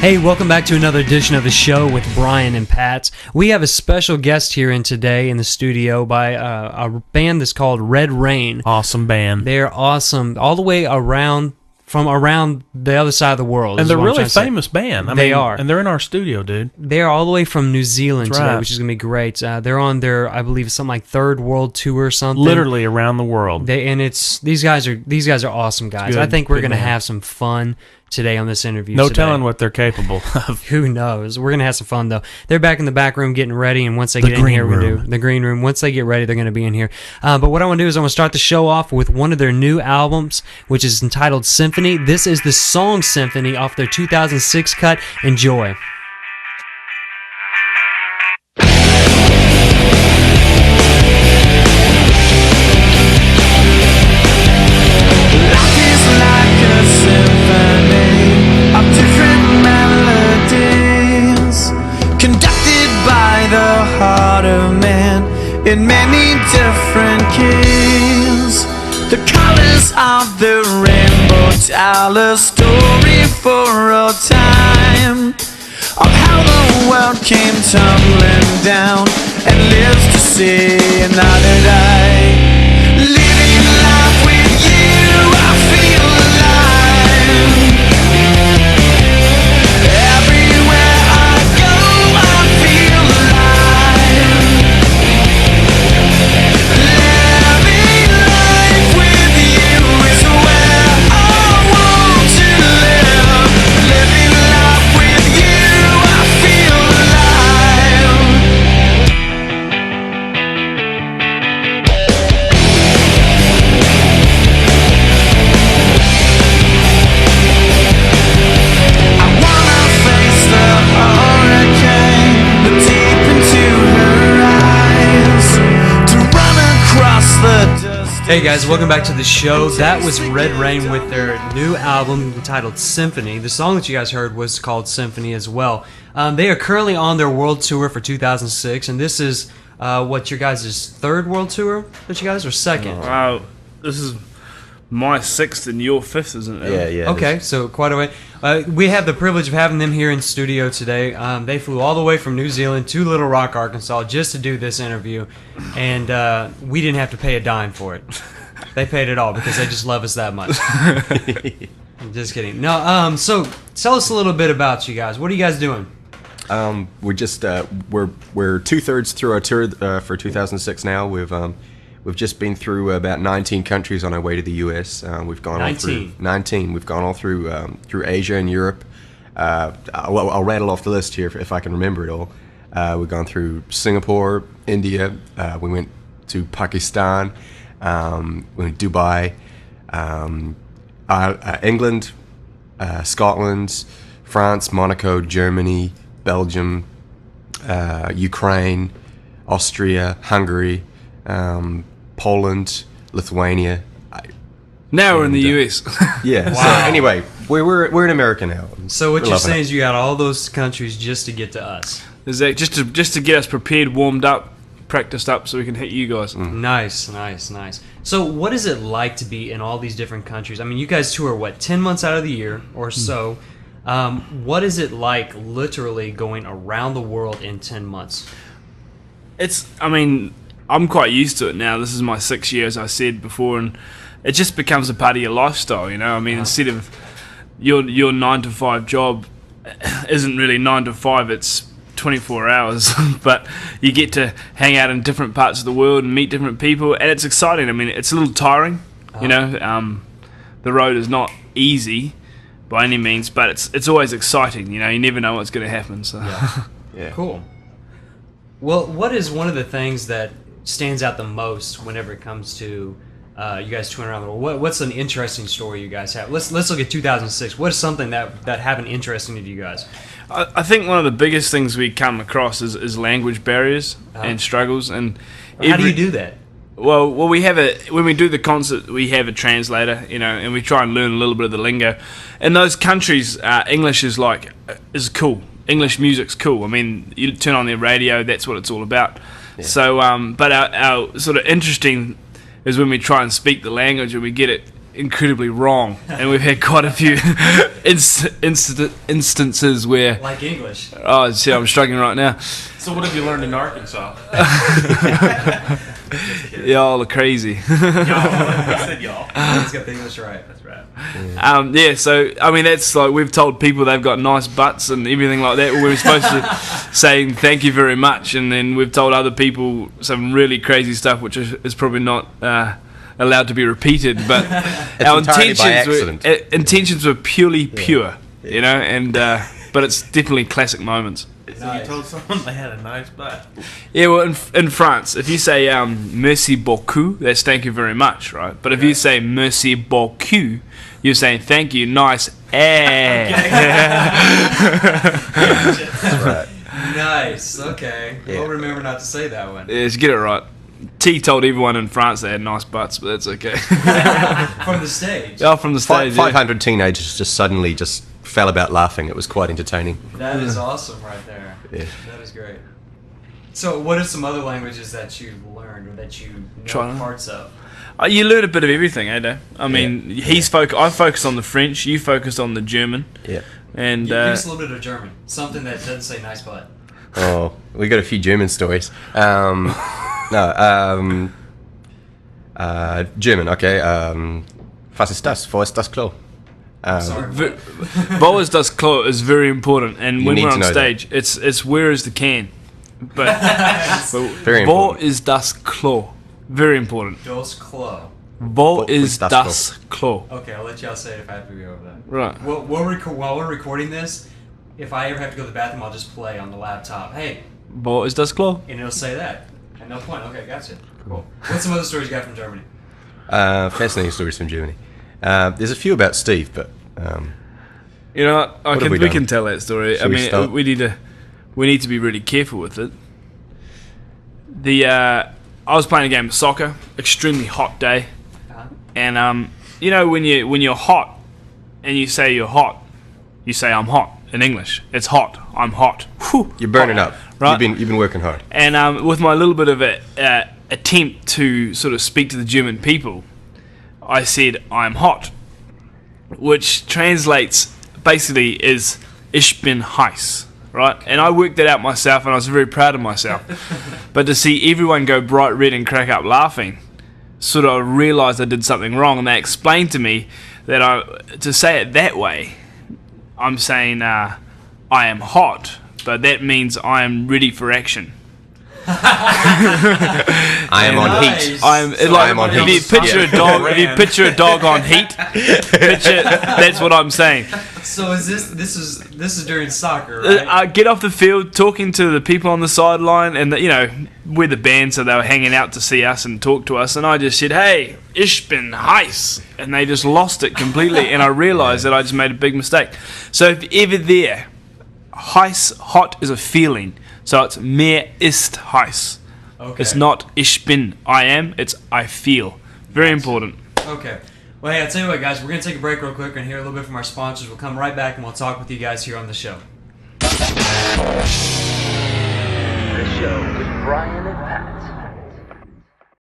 Hey, welcome back to another edition of the show with Brian and Pat. We have a special guest here today in the studio by a band that's called Red Rain. Awesome band. They're awesome, all the way around the other side of the world. And they're a really famous band. They are. And they're in our studio, dude. They're all the way from New Zealand today, right. which is going to be great. They're on their, I believe, something like third world tour or something. Literally around the world. These guys are awesome guys. Good, I think we're going to man. have some fun today on this interview. No today. telling what they're capable of. Who knows? We're going to have some fun, though. They're back in the back room getting ready, and once they get in here, we're going to do the green room. Once they get ready, they're going to be in here. But what I want to do is I want to start the show off with one of their new albums, which is entitled Symphony. This is the song Symphony off their 2006 cut. Enjoy. In many different keys, the colors of the rainbow tell a story for all time of how the world came tumbling down and lives to see another day. Living life with you, I feel alive. Everywhere I go, I feel alive. Living life with you is where I want to live. Living life with you, I feel I wanna face the hurricane, look deep into her eyes, to run across the dust. Hey guys, welcome back to the show. That was Red Rain with their new album entitled Symphony. The song that you guys heard was called Symphony as well. They are currently on their world tour for 2006, and this is what your guys' third world tour that you guys are second? Wow, this is my sixth and your fifth, isn't it? Yeah. Okay, so quite a way. We have the privilege of having them here in studio today. They flew all the way from New Zealand to Little Rock, Arkansas, just to do this interview, and we didn't have to pay a dime for it. They paid it all because they just love us that much. I'm just kidding. No, so tell us a little bit about you guys. What are you guys doing? We're just we're 2/3 through our tour for 2006 now. We've just been through about 19 countries on our way to the U.S. We've gone 19. all through 19. We've gone all through Asia and Europe. I'll rattle off the list here if I can remember it all. We've gone through Singapore, India. We went to Pakistan. We went to Dubai, England, Scotland, France, Monaco, Germany, Belgium, Ukraine, Austria, Hungary, Poland, Lithuania. Now we're in the US. Yeah. Wow. So anyway, we're in America now. So what We're you're loving saying it. is you got all those countries just to get to us. Is that just to get us prepared, warmed up, practiced up, so we can hit you guys? Nice. So what is it like to be in all these different countries? I mean, you guys tour, 10 months out of the year or so. What is it like literally going around the world in 10 months? I'm quite used to it now. This is my 6th year, as I said before, and it just becomes a part of your lifestyle, you know? I mean, instead of your 9-to-5 job isn't really 9 to 5, it's 24 hours, but you get to hang out in different parts of the world and meet different people, and it's exciting. I mean, it's a little tiring, you know. The road is not easy by any means, but it's always exciting, you know. You never know what's going to happen. So Yeah. Cool. Well, what is one of the things that stands out the most whenever it comes to you guys touring around the world? What's an interesting story you guys have? Let's look at 2006. What is something that happened interesting to you guys? I think one of the biggest things we come across is language barriers and struggles. And How do you do that? Well, we have when we do the concert, we have a translator, you know, and we try and learn a little bit of the lingo. In those countries, English is cool. English music's cool. I mean, you turn on their radio, that's what it's all about. Yeah. So, but our sort of interesting is when we try and speak the language and we get it incredibly wrong, and we've had quite a few instances where, Like English. oh, see, I'm struggling right now. So what have you learned in Arkansas? Y'all are crazy. I said y'all. He's got the English right. That's right. Yeah, so I mean that's like we've told people they've got nice butts and everything like that. We're supposed to say thank you very much, and then we've told other people some really crazy stuff, which is probably not allowed to be repeated. But our intentions were purely pure, you know, and but it's definitely classic moments. So you told someone they had a nice butt. Yeah, well, in France, if you say merci beaucoup, that's thank you very much, right? But if you say merci beaucoup, you're saying thank you, nice ass. Right. Nice. Okay. Yeah. We'll remember not to say that one. Yeah, just get it right. T told everyone in France they had nice butts, but that's okay. From the stage. Oh, from the stage. yeah. 500 teenagers just suddenly just fell about laughing. It was quite entertaining. That is awesome right there. Yeah. That is great. So, what are some other languages that you've learned or that you know China. parts of? You learn a bit of everything, eh, Dave? I mean, I focused on the French, you focused on the German, Yeah. and Give us a little bit of German. Something that doesn't say nice butt. Oh, we got a few German stories. German. Okay. Was ist das? Wo ist das Klo? Sorry. Wo ist das Klo is very important, and when need we're to on know stage, it's where is the can, but Very wo important. is das Klo? Very important. Dos Klo. Wo is das Klo? Okay, I'll let y'all say it if I have to go over that. Right. While we're recording this, if I ever have to go to the bathroom, I'll just play on the laptop. Hey, Wo is das Klo? and it'll say that. At no point. Okay, gotcha. Cool. What's some other stories you got from Germany? Fascinating stories from Germany. There's a few about Steve, but You know, what? What have we we done? can tell that story. Shall we start? we need to be really careful with it. I was playing a game of soccer, extremely hot day, Uh-huh. and you know when you're hot, and you say you're hot, you say I'm hot in English. It's hot. I'm hot. Whew, you're burning hot. up. Right. You've been working hard. And with my little bit of a attempt to sort of speak to the German people, I said I'm hot, which translates basically is Ich bin heiß, right? And I worked that out myself, and I was very proud of myself. But to see everyone go bright red and crack up laughing, sort of realised I did something wrong, and they explained to me that to say it that way, I'm saying I am hot, but that means I am ready for action. I am on Nice. heat. I'm So like I'm on if heat. you picture a dog, if you picture a dog on heat, that's what I'm saying. So is this is during soccer, right? I get off the field talking to the people on the sideline, and we're the band, so they were hanging out to see us and talk to us, and I just said, "Hey, ich bin heiß," and they just lost it completely, and I realised that I just made a big mistake. So if you're ever there, heiß, hot is a feeling, so it's mir ist heiß. Okay. It's not ich bin, I am, it's I feel. Very important. Okay. Well, hey, I'll tell you what, guys. We're going to take a break real quick and hear a little bit from our sponsors. We'll come right back and we'll talk with you guys here on the show. The show with Brian